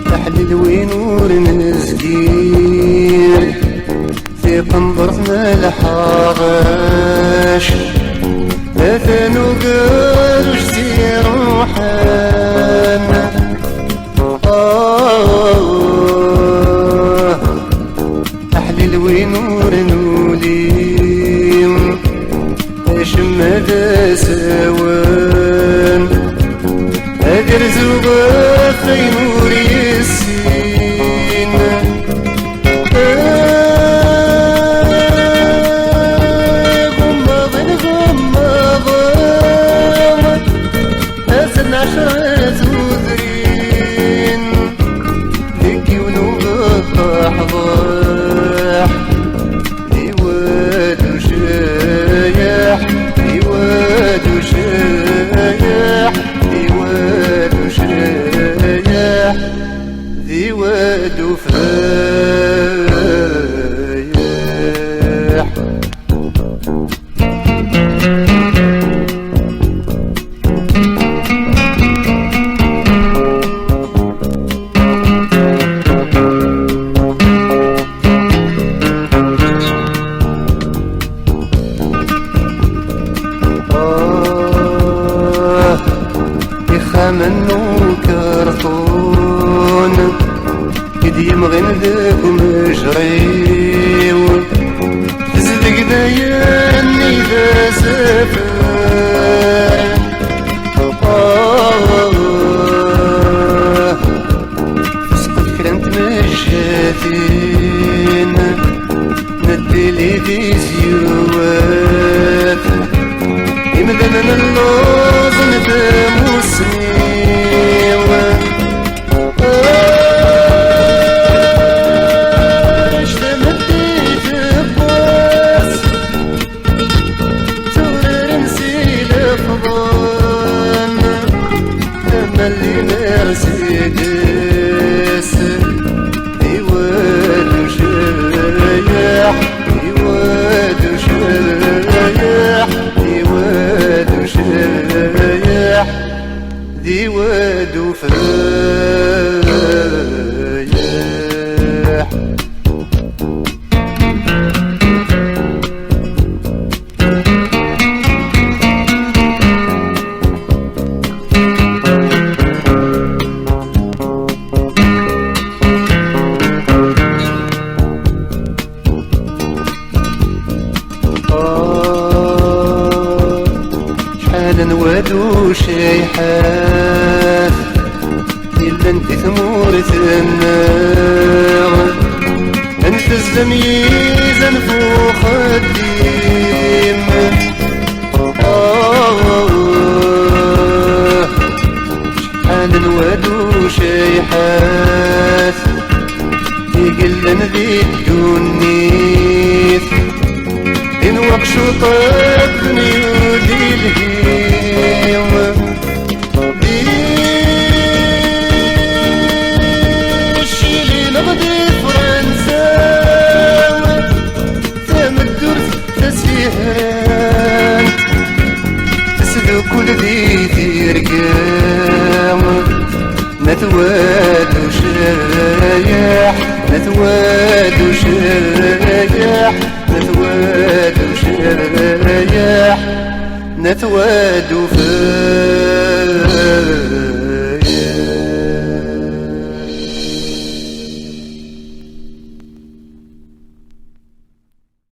تحليل ونور نزكير في قنبرتنا الحاغش اثنو قروش سير روحان تحليل ونور نوليم اش مدى سوان أدر زوغا في نور يسين غمض غمض أسن عشرة وذرين ذكي ونوغا ضاح ديواد وشايح ديواد وشايح ديواد وشايح ديواد وفايح منو كرتون قديم غندك ومجريو تزدق داياني ذا سفر فسقط كرنت مشاتين ندلي في زيوات يمدن اللوز ندم وسنين مرسيدس ديواد وشايح ديواد وشايح ديواد وشايح ديواد وفايح نواد وشيحات إلا انت ثمورة النار انت الزميز انفوخ الديم شحال نواد وشيحات يقلن ذي الدنيث إن وقشو طاب ميودي الهيم الشيلي نغدي فرنسا ثم الدرس تسيهان تسدو كل ذي ترقام نتواد وشايح نتواد وشايح نتواد وشايح نتواد وفايح